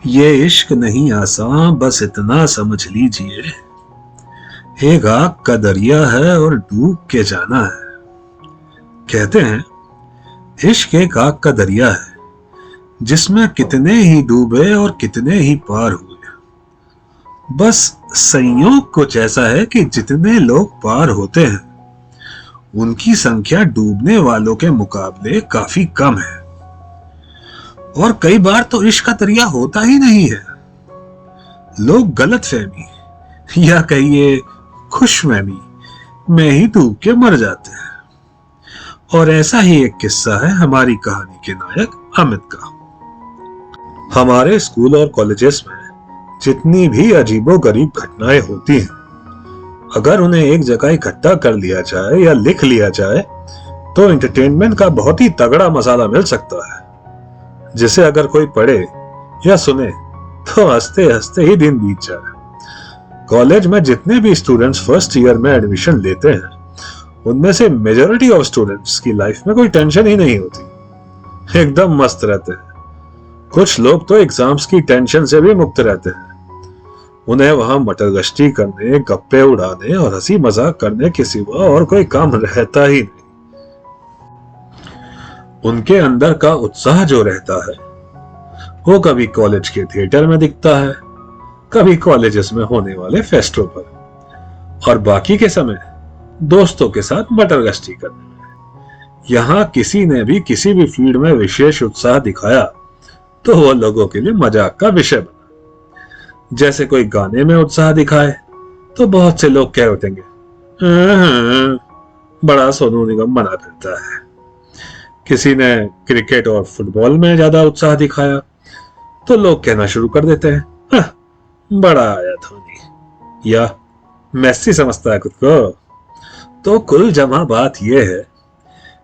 ये इश्क नहीं आसान, बस इतना समझ लीजिए, एक आग का दरिया है और डूब के जाना है। कहते हैं इश्क एक आग का दरिया है जिसमें कितने ही डूबे और कितने ही पार हुए। बस संयोग कुछ ऐसा है कि जितने लोग पार होते हैं उनकी संख्या डूबने वालों के मुकाबले काफी कम है। और कई बार तो इश्क का दरिया होता ही नहीं है, लोग गलतफहमी या कहिए खुशफहमी में ही डूब के मर जाते हैं। और ऐसा ही एक किस्सा है हमारी कहानी के नायक अमित का। हमारे स्कूल और कॉलेजेस में जितनी भी अजीबोगरीब घटनाएं होती हैं, अगर उन्हें एक जगह इकट्ठा कर लिया जाए या लिख लिया जाए तो एंटरटेनमेंट का बहुत ही तगड़ा मसाला मिल सकता है, जिसे अगर कोई पढ़े या सुने तो हंसते हंसते ही दिन बीत जाए। कॉलेज में जितने भी स्टूडेंट्स फर्स्ट ईयर में एडमिशन लेते हैं उनमें से मेजॉरिटी ऑफ स्टूडेंट्स की लाइफ में कोई टेंशन ही नहीं होती, एकदम मस्त रहते हैं। कुछ लोग तो एग्जाम्स की टेंशन से भी मुक्त रहते हैं, उन्हें वहां मटर गश्ती करने, गप्पे उड़ाने और हंसी मजाक करने के सिवा और कोई काम रहता ही नहीं। उनके अंदर का उत्साह जो रहता है वो कभी कॉलेज के थिएटर में दिखता है, कभी कॉलेजेस में होने वाले फेस्टों पर, और बाकी के समय दोस्तों के साथ मटर गश्ती करने में। यहां किसी ने भी किसी भी फील्ड में विशेष उत्साह दिखाया तो वो लोगों के लिए मजाक का विषय बना। जैसे कोई गाने में उत्साह दिखाए तो बहुत से लोग कह उठेंगे, बड़ा सोनू निगम बना फिरता है। किसी ने क्रिकेट और फुटबॉल में ज्यादा उत्साह दिखाया तो लोग कहना शुरू कर देते हैं, बड़ा आया धोनी, या मेसी समझता है खुद को। तो कुल जमा बात यह है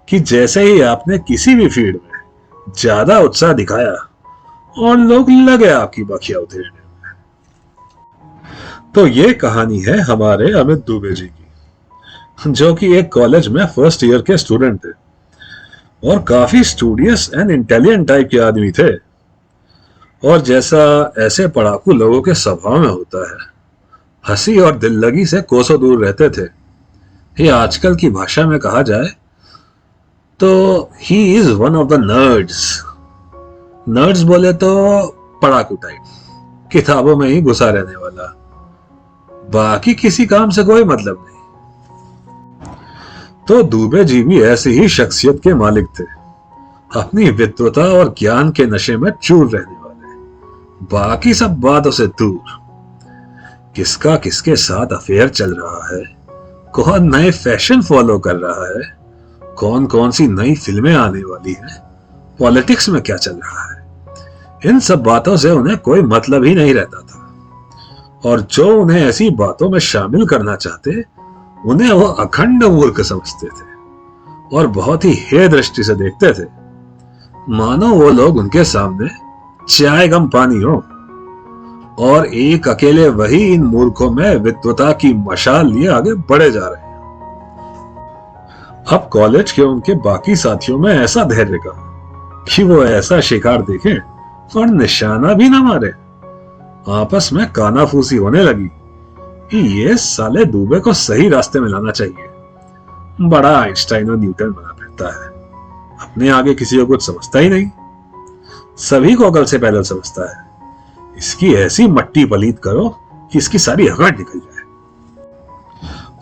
कि जैसे ही आपने किसी भी फील्ड में ज्यादा उत्साह दिखाया और लोग लगे आपकी बखिया उधेड़ने में। तो ये कहानी है हमारे अमित दुबे जी की, जो कि एक कॉलेज में फर्स्ट ईयर के स्टूडेंट थे और काफी स्टूडियस एंड इंटेलिजेंट टाइप के आदमी थे। और जैसा ऐसे पढ़ाकू लोगों के स्वभाव में होता है, हंसी और दिल लगी से कोसों दूर रहते थे। ये आजकल की भाषा में कहा जाए तो he is one of the nerds. Nerds बोले तो पढ़ाकू टाइप, किताबों में ही घुसा रहने वाला, बाकी किसी काम से कोई मतलब नहीं। तो दुबे जी भी ऐसी ही शख्सियत के मालिक थे, अपनी विद्वता और ज्ञान के नशे में चूर रहने वाले, बाकी सब बातों से दूर। किसका किसके साथ अफेयर चल रहा है, कौन नए फैशन फॉलो कर रहा है, कौन कौन सी नई फिल्में आने वाली हैं, पॉलिटिक्स में क्या चल रहा है, इन सब बातों से उन्हें कोई मतलब ही नहीं रहता था। और जो उन्हें ऐसी बातों में शामिल करना चाहते उन्हें वो अखंड मूर्ख समझते थे और बहुत ही हेय दृष्टि से देखते थे, मानो वो लोग उनके सामने चाय गम पानी हो। और एक अकेले वही इन मूर्खों में विद्वता की मशाल लिए आगे बढ़े जा रहे हैं। अब कॉलेज के उनके बाकी साथियों में ऐसा धैर्य का कि वो ऐसा शिकार देखें और निशाना भी ना मारे। आपस में कानाफूसी होने लगी कि ये साले दुबे को सही रास्ते में लाना चाहिए, बड़ा आइंस्टाइन और न्यूटन बना फिरता है, अपने आगे किसी को कुछ समझता ही नहीं, सभी को अकल से पैदल समझता है। इसकी ऐसी मट्टी पलीत करो कि इसकी सारी हकड़ निकल जाए।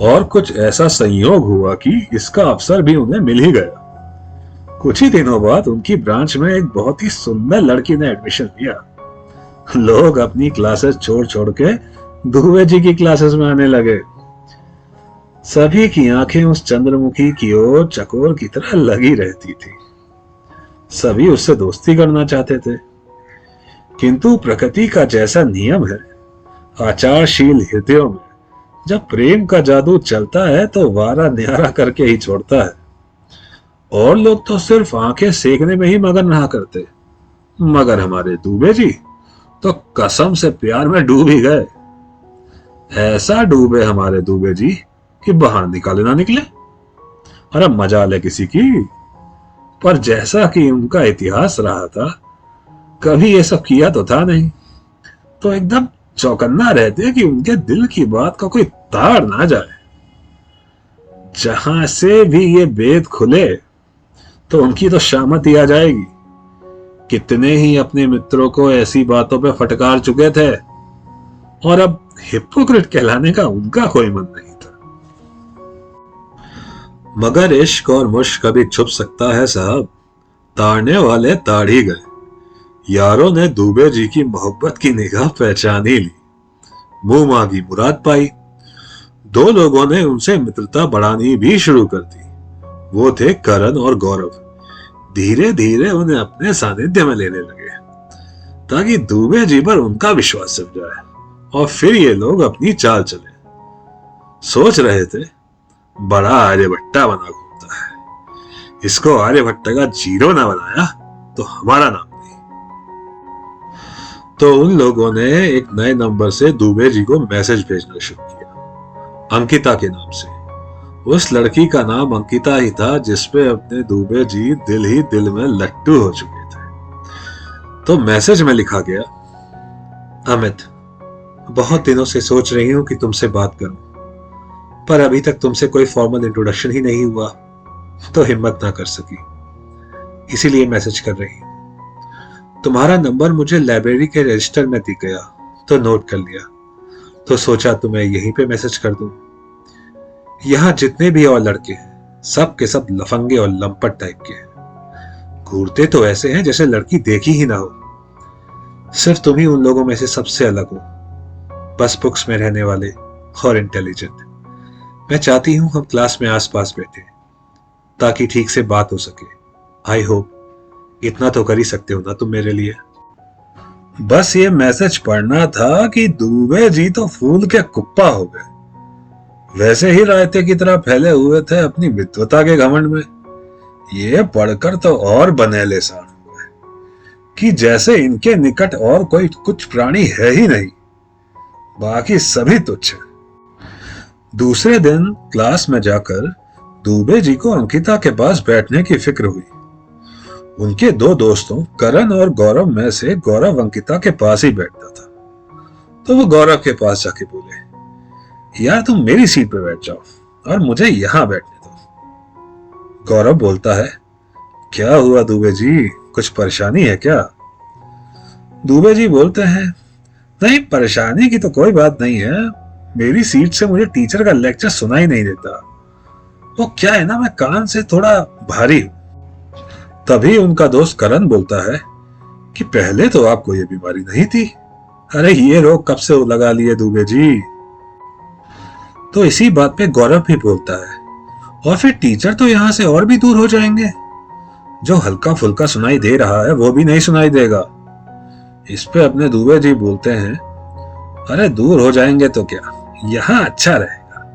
और कुछ ऐसा संयोग हुआ कि इसका अवसर भी उन्हें मिल ही गया। कुछ ही दिनों बाद उनकी ब्रांच में एक बहुत ही सुंदर लड़की ने एडमिशन लिया। लोग अपनी क्लासेस छोड़ छोड़ के दुबे जी की क्लासेस में आने लगे। सभी की आंखें उस चंद्रमुखी की ओर चकोर की तरह लगी रहती थी। सभी उससे दोस्ती करना चाहते थे, किंतु प्रकृति का जैसा नियम है, आचारशील हृदयों में जब प्रेम का जादू चलता है तो वारा न्यारा करके ही छोड़ता है। और लोग तो सिर्फ आंखें सेकने में ही मगन रहा करते, मगर हमारे दुबे जी तो कसम से प्यार में डूब ही गए। ऐसा डूबे हमारे दुबे जी कि बाहर निकाले ना निकले। अरे मजा ले किसी की। पर जैसा कि उनका इतिहास रहा था, कभी ये सब किया तो था नहीं। तो एकदम चौकन्ना रहते कि उनके दिल की बात का कोई तार ना जाए। जहां से भी ये भेद खुले तो उनकी तो शामत ही आ जाएगी। कितने ही अपने मित्रों को ऐसी बातों पे फटकार चुके थे और अब हिपोक्रेट कहलाने का उनका कोई मन नहीं था। मगर इश्क और मुश्क कभी छुप सकता है साहब। ताड़ने वाले ताड़ ही गए। यारों ने दुबे जी की मोहब्बत की निगाह पहचान ही ली। मुंह मांगी मुराद पाई। दो लोगों ने उनसे मित्रता बढ़ानी भी शुरू कर दी। वो थे करण और गौरव। धीरे धीरे उन्हें अपने सानिध्य में लेने लगे ताकि दुबे जी पर उनका विश्वास जम जाए और फिर ये लोग अपनी चाल चले। सोच रहे थे बड़ा आर्यभट्टा बना घूमता है, इसको आर्यभट्टा का जीरो ना बनाया तो हमारा नाम नहीं। तो उन लोगों ने एक नए नंबर से दुबे जी को मैसेज भेजना शुरू किया, अंकिता के नाम से। उस लड़की का नाम अंकिता ही था जिसपे अपने दुबे जी दिल ही दिल में लट्टू हो चुके थे। तो मैसेज में लिखा गया, अमित, बहुत दिनों से सोच रही हूं कि तुमसे बात करूं, पर अभी तक तुमसे कोई फॉर्मल इंट्रोडक्शन ही नहीं हुआ, तो हिम्मत ना कर सकी, इसीलिए मैसेज कर रही हूं। तुम्हारा नंबर मुझे लाइब्रेरी के रजिस्टर में दिख गया तो नोट कर लिया, तो सोचा तुम्हें यहीं पे मैसेज कर दूं। यहाँ जितने भी और लड़के हैं सब के सब लफंगे और लंपट टाइप के हैं। घूरते तो ऐसे हैं जैसे लड़की देखी ही ना हो। सिर्फ तुम ही उन लोगों में से सबसे अलग हो, बस बुक्स में रहने वाले और इंटेलिजेंट। मैं चाहती हूं हम क्लास में आसपास बैठे ताकि ठीक से बात हो सके। आई होप इतना तो कर ही सकते हो ना तुम मेरे लिए। बस ये मैसेज पढ़ना था कि दुबे जी तो फूल के कुप्पा हो गए। वैसे ही रायते की तरह फैले हुए थे अपनी विद्वता के घमंड में। ये पढ़कर तो और बनेले साड़ हुए कि जैसे इनके निकट और कोई कुछ प्राणी है ही नहीं, बाकी सभी तुच्छ है। दूसरे दिन क्लास में जाकर दुबे जी को अंकिता के पास बैठने की फिक्र हुई। उनके दो दोस्तों करण और गौरव में से गौरव अंकिता के पास ही बैठता था, तो वो गौरव के पास जाके बोले, यार तुम मेरी सीट पे बैठ जाओ और मुझे यहां बैठने दो। गौरव बोलता है, क्या हुआ दुबे जी, कुछ परेशानी है क्या? दुबे जी बोलते हैं, नहीं परेशानी की तो कोई बात नहीं है, मेरी सीट से मुझे टीचर का लेक्चर सुनाई नहीं देता। वो क्या है ना, मैं कान से थोड़ा भारी हूं। तभी उनका दोस्त करण बोलता है कि पहले तो आपको ये बीमारी नहीं थी, अरे ये रोग कब से लगा लिए दुबे जी। तो इसी बात पे गौरव भी बोलता है, और फिर टीचर तो यहां से और भी दूर हो जाएंगे, जो हल्का फुल्का सुनाई दे रहा है वो भी नहीं सुनाई देगा। इस पे अपने दुबे जी बोलते हैं, अरे दूर हो जाएंगे तो क्या, यहां अच्छा रहेगा।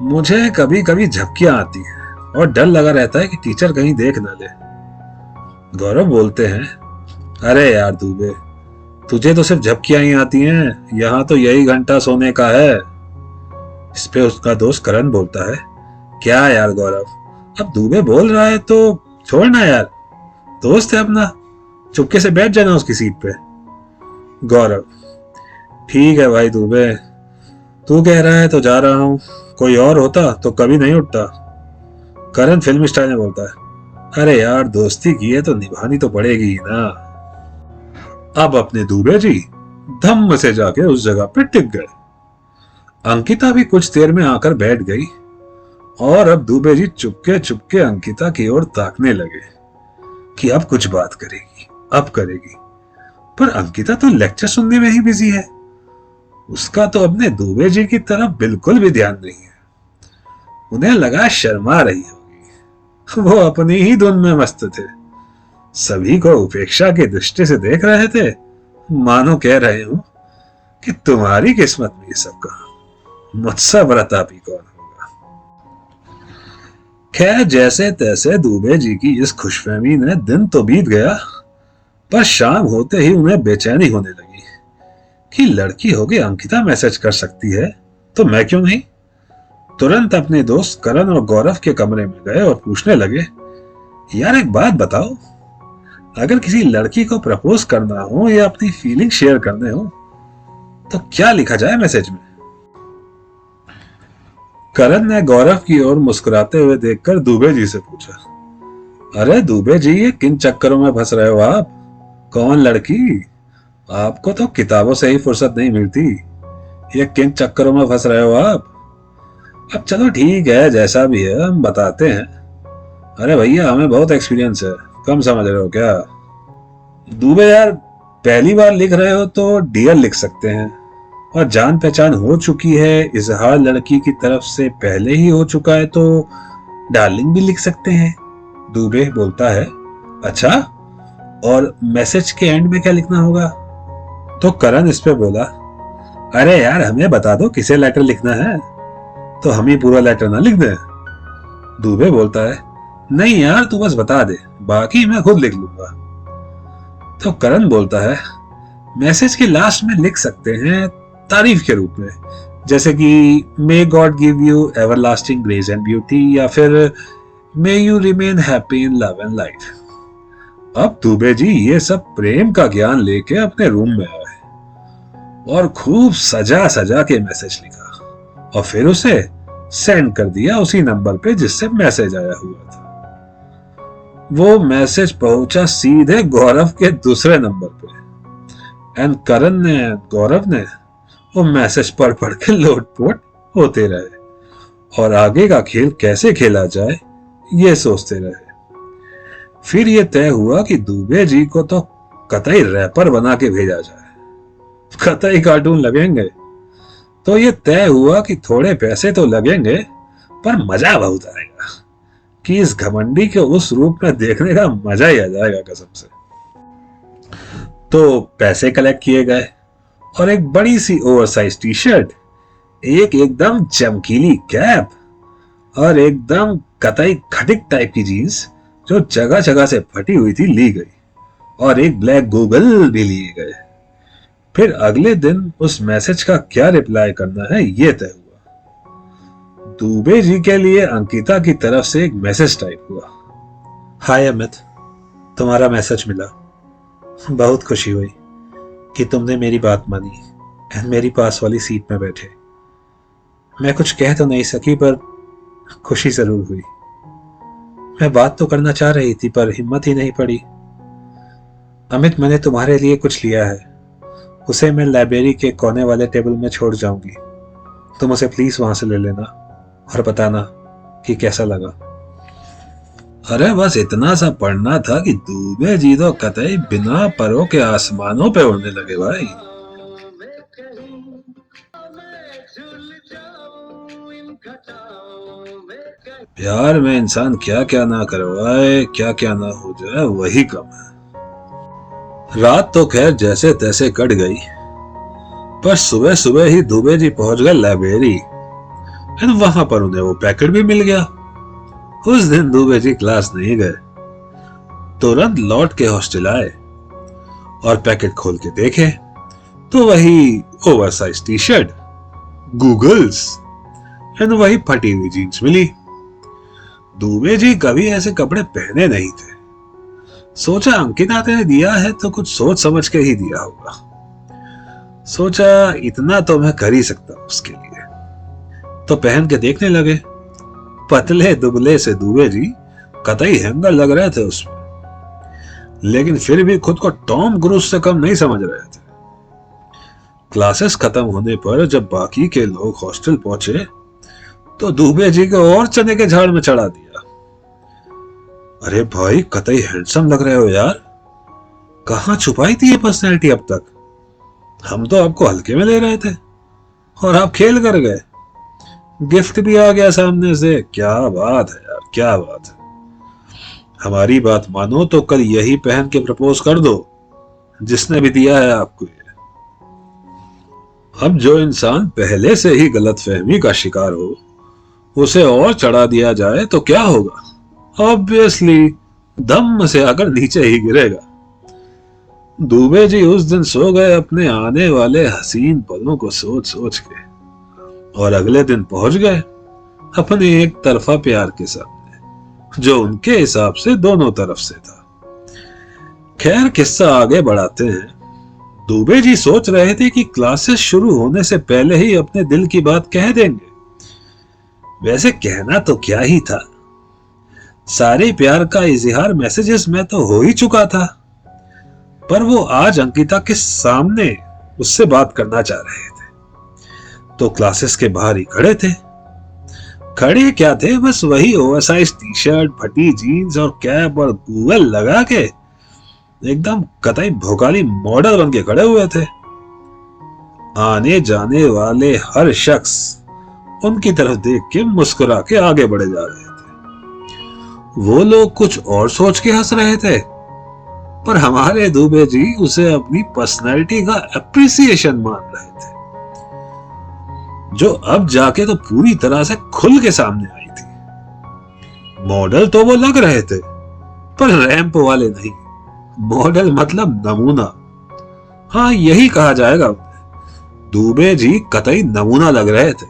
मुझे कभी कभी झपकियां आती हैं और डर लगा रहता है कि टीचर कहीं देख ना ले। गौरव बोलते हैं, अरे यार दुबे, तुझे तो सिर्फ झपकियां ही आती हैं, यहां तो यही घंटा सोने का है। इस पे उसका दोस्त करण बोलता है, क्या यार गौरव, अब दुबे बोल रहा है तो छोड़ना यार, दोस्त है अपना, चुपके से बैठ जाना उसकी सीट पे। गौरव, ठीक है भाई दुबे, तू कह रहा है तो जा रहा हूं, कोई और होता तो कभी नहीं उठता। करण फिल्म स्टाइल में बोलता है, अरे यार दोस्ती की है तो निभानी तो पड़ेगी ही ना। अब अपने दुबे जी धम्म से जाके उस जगह पे टिक गए। अंकिता भी कुछ देर में आकर बैठ गई और अब दुबे जी चुपके चुपके अंकिता की ओर ताकने लगे कि अब कुछ बात करेगी, अब करेगी। पर अंकिता तो लेक्चर सुनने में ही बिजी है, उसका तो अपने दुबे जी की तरफ बिल्कुल भी ध्यान नहीं है। उन्हें लगा शर्मा रही होगी, वो अपनी ही धुन में मस्त थे, सभी को उपेक्षा की दृष्टि से देख रहे थे, मानो कह रहे हो कि तुम्हारी किस्मत में ये सब कहा, मुझसे प्रतापी कौन होगा। खैर जैसे तैसे दुबे जी की इस खुशफहमी ने दिन तो बीत गया, पर शाम होते ही उन्हें बेचैनी होने लगी कि लड़की होगी अंकिता मैसेज कर सकती है तो मैं क्यों नहीं। तुरंत अपने दोस्त करण और गौरव के कमरे में गए और पूछने लगे, यार एक बात बताओ, अगर किसी लड़की को प्रपोज करना हो या अपनी फीलिंग शेयर करने हो तो क्या लिखा जाए मैसेज में? करण ने गौरव की ओर मुस्कुराते हुए देखकर दुबे जी से पूछा, अरे दुबे जी, ये किन चक्करों में फंस रहे हो आप? कौन लड़की? आपको तो किताबों से ही फुर्सत नहीं मिलती, ये किन चक्करों में फंस रहे हो आप? अब चलो ठीक है, जैसा भी है हम बताते हैं। अरे भैया, हमें बहुत एक्सपीरियंस है, कम समझ रहे हो क्या? दुबे यार, पहली बार लिख रहे हो तो डियर लिख सकते हैं, और जान पहचान हो चुकी है, इजहार लड़की की तरफ से पहले ही हो चुका है तो डार्लिंग भी लिख सकते हैं। दुबे बोलता है, अच्छा, और मैसेज के एंड में क्या लिखना होगा? तो करण इस पे बोला, अरे यार, हमें बता दो किसे लेटर लिखना है, तो हम ही पूरा लेटर ना लिख दें। दुबे बोलता है, नहीं यार, तू बस बता दे, बाकी मैं खुद लिख लूंगा। तो करण बोलता है, मैसेज के लास्ट में लिख सकते हैं तारीफ के रूप में, जैसे कि may God give you everlasting grace and beauty, या फिर may you remain happy in love and life. अब दुबे जी ये सब प्रेम का ज्ञान लेके अपने रूम में आए और खूब सजा सजा के मैसेज लिखा और फिर उसे सेंड कर दिया उसी नंबर पे जिससे मैसेज आया हुआ था। वो मैसेज पहुंचा सीधे गौरव के दूसरे नंबर पे, एंड करण ने, गौरव ने वो मैसेज पढ़ पढ़ के लोटपोट होते रहे और आगे का खेल कैसे खेला जाए ये सोचते रहे। फिर ये तय हुआ कि दुबे जी को तो कतई रैपर बना के भेजा जाए, कतई कार्टून लगेंगे। तो ये तय हुआ कि थोड़े पैसे तो लगेंगे पर मजा बहुत आएगा, कि इस घमंडी के उस रूप में देखने का मजा ही आ जाएगा कसम से। तो पैसे कलेक्ट किए गए और एक बड़ी सी ओवरसाइज टी शर्ट, एक एकदम चमकीली कैप और एकदम कतई खटिक टाइप की जीन्स जो जगह जगह से फटी हुई थी ली गई, और एक ब्लैक गूगल भी लिए गए। फिर अगले दिन उस मैसेज का क्या रिप्लाई करना है ये तय हुआ। दुबे जी के लिए अंकिता की तरफ से एक मैसेज टाइप हुआ, हाय अमित, तुम्हारा मैसेज मिला, बहुत खुशी हुई कि तुमने मेरी बात मानी एंड मेरी पास वाली सीट में बैठे। मैं कुछ कह तो नहीं सकी पर खुशी जरूर हुई। मैं बात तो करना चाह रही थी पर हिम्मत ही नहीं पड़ी। अमित, मैंने तुम्हारे लिए कुछ लिया है, उसे मैं लाइब्रेरी के कोने वाले टेबल में छोड़ जाऊंगी, तुम उसे प्लीज वहां से ले लेना और बताना कि कैसा लगा। अरे बस इतना सा पढ़ना था कि दुबे जी तो कतई बिना परों के आसमानों पे उड़ने लगे भाई। प्यार में इंसान क्या क्या ना करवाए, क्या क्या ना हो जाए, वही कम है। रात तो खैर जैसे तैसे कट गई, पर सुबह सुबह ही दुबे जी पहुंच गए लाइब्रेरी, एंड वहां पर उन्हें वो पैकेट भी मिल गया। उस दिन दुबे जी क्लास नहीं गए, तुरंत लौट के हॉस्टल आए और पैकेट खोल के देखे तो वही oversize T shirt, goggles and वही फटी हुई जीन्स मिली। दुबे जी कभी ऐसे कपड़े पहने नहीं थे, सोचा अंकिता ने दिया है तो कुछ सोच समझ के ही दिया होगा, सोचा इतना तो मैं कर ही सकता हूं उसके लिए। तो पहन के देखने लगे। पतले दुबले से दुबे जी कतई हैंगर लग रहे थे उसमें, लेकिन फिर भी खुद को टॉम क्रूज से कम नहीं समझ रहे थे। क्लासेस खत्म होने पर जब बाकी के लोग हॉस्टल पहुंचे तो दुबे जी को और चने के झाड़ में चढ़ा दिया। अरे भाई, कतई हैंडसम लग रहे हो यार, कहां छुपाई थी ये पर्सनैलिटी अब तक? हम तो आपको हल्के में ले रहे थे और आप खेल कर गए, गिफ्ट भी आ गया सामने से। क्या बात है यार, क्या बात है। हमारी बात मानो तो कल यही पहन के प्रपोज कर दो जिसने भी दिया है आपको ये। अब जो इंसान पहले से ही गलतफहमी का शिकार हो उसे और चढ़ा दिया जाए तो क्या होगा? ऑब्वियसली दम से आकर नीचे ही गिरेगा। दुबे जी उस दिन सो गए अपने आने वाले हसीन पलों को सोच सोच के, और अगले दिन पहुंच गए अपने एक तरफा प्यार के सामने जो उनके हिसाब से दोनों तरफ से था। खैर किस्सा आगे बढ़ाते हैं। दुबे जी सोच रहे थे कि क्लासेस शुरू होने से पहले ही अपने दिल की बात कह देंगे। वैसे कहना तो क्या ही था, सारे प्यार का इजहार मैसेजेस में तो हो ही चुका था, पर वो आज अंकिता के सामने उससे बात करना चाह रहे थे। तो क्लासेस के बाहर ही खड़े थे। खड़े क्या थे, बस वही ओवरसाइज टी शर्ट, फटी जीन्स और कैप और गूगल लगा के एकदम कतई भोकाली मॉडल बन के खड़े हुए थे। आने जाने वाले हर शख्स उनकी तरफ देख के मुस्कुरा के आगे बढ़े जा रहे थे। वो लोग कुछ और सोच के हंस रहे थे, पर हमारे दुबे जी उसे अपनी पर्सनैलिटी का एप्रिसिएशन मान रहे थे, जो अब जाके तो पूरी तरह से खुल के सामने आई थी। मॉडल तो वो लग रहे थे, पर रैंप वाले नहीं। मॉडल मतलब नमूना। हाँ, यही कहा जाएगा। दुबे जी कतई नमूना लग रहे थे,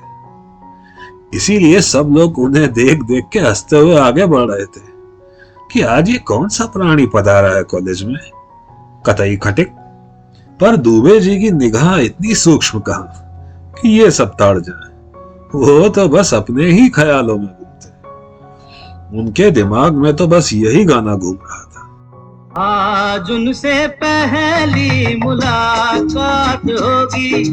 इसीलिए सब लोग उन्हें देख देख के हंसते हुए आगे बढ़ रहे थे कि आज ये कौन सा प्राणी पधारा है कॉलेज में, कतई खटिक। पर दुबे जी की निगाह इतनी सूक्ष्म कहां कि ये सब ताड़ जाए। वो तो बस अपने ही ख्यालों में घूमते। उनके दिमाग में तो बस यही गाना घूम रहा था। आज उनसे पहली मुलाकात होगी,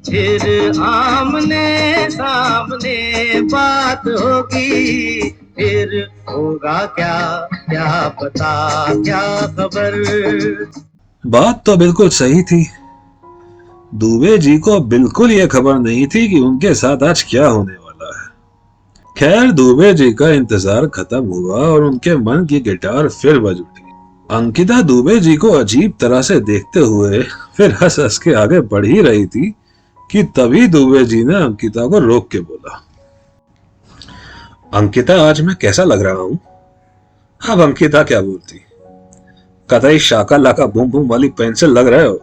फिर आमने सामने बात होगी, फिर होगा क्या क्या पता क्या खबर। बात तो बिल्कुल सही थी। दुबे जी को बिल्कुल यह खबर नहीं थी कि उनके साथ आज क्या होने वाला है। खैर दुबे जी का इंतजार खत्म हुआ और उनके मन की गिटार फिर बज उठी। अंकिता दुबे जी को अजीब तरह से देखते हुए फिर हंस हंस के आगे बढ़ ही रही थी कि तभी दुबे जी ने अंकिता को रोक के बोला, अंकिता आज मैं कैसा लग रहा हूं? अब अंकिता क्या बोलती, कतई शाका लाका बूम बूम वाली पेंसिल लग रहे हो।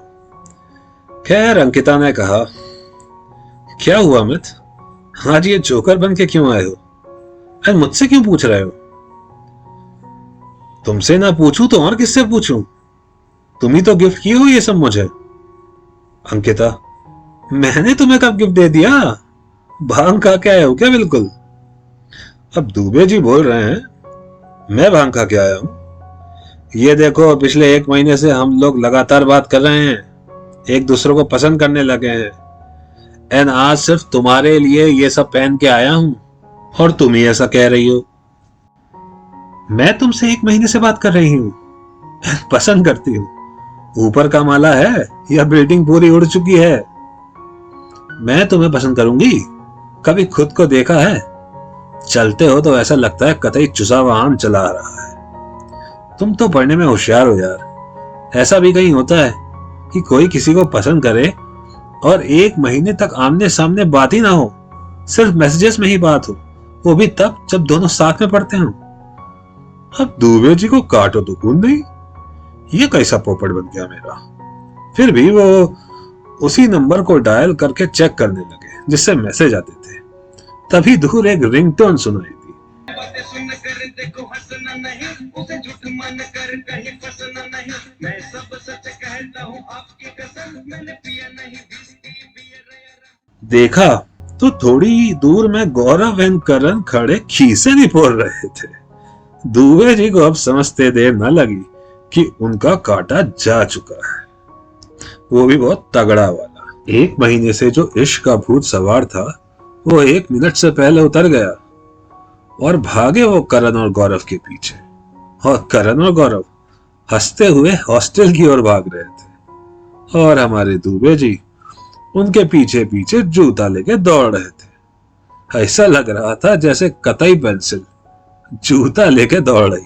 खैर अंकिता ने कहा, क्या हुआ अमित, आज ये जोकर बन के क्यों आए हो? अरे मुझसे क्यों पूछ रहे हो? तुमसे ना पूछूं तो और किससे पूछूं? तुम ही तो गिफ्ट किए हो ये सब मुझे। अंकिता, मैंने तुम्हें कब गिफ्ट दे दिया? भांग खा के आए हो क्या? बिल्कुल। अब दुबे जी बोल रहे हैं, मैं भांग खा के आया हूं? ये देखो, पिछले 1 महीने से हम लोग लगातार बात कर रहे हैं, एक दूसरे को पसंद करने लगे हैं, एंड आज सिर्फ तुम्हारे लिए ये सब पहन के आया हूं और तुम ही ऐसा कह रही हो। मैं तुमसे 1 महीने से बात कर रही हूं, पसंद करती हूँ। ऊपर का माला है या बिल्डिंग पूरी उड़ चुकी है? मैं तुम्हें पसंद करूंगी? कभी खुद को देखा है? चलते हो तो ऐसा लगता है कतई चुसा वाहन चला रहा है। तुम तो पढ़ने में होशियार हो यार। ऐसा भी कहीं होता है कि कोई किसी को पसंद करे और 1 महीने तक आमने सामने बात ही ना हो, सिर्फ मैसेजेस में ही बात हो, वो भी तब जब दोनों साथ में पढ़ते हो। अब दुबे जी को काटो तो खून नहीं, ये कैसा पोपट बन गया मेरा। फिर भी वो उसी नंबर को डायल करके चेक करने लगे जिससे मैसेज आते थे। तभी दूर एक रिंगटोन सुनाई दी। देखा तो थोड़ी दूर में गौरव एंड करण खड़े खीसे निपोड़ रहे थे। दुबे जी को अब समझते देर न लगी कि उनका काटा जा चुका है, वो भी बहुत तगड़ा वाला। 1 महीने से जो इश्क का भूत सवार था वो 1 मिनट से पहले उतर गया और भागे वो करण और गौरव के पीछे। और करण और गौरव हंसते हुए हॉस्टल की ओर भाग रहे थे और हमारे दुबे जी उनके पीछे पीछे जूता लेके दौड़ रहे थे। ऐसा लग रहा था जैसे कतई पेंसिल जूता लेके दौड़ रही।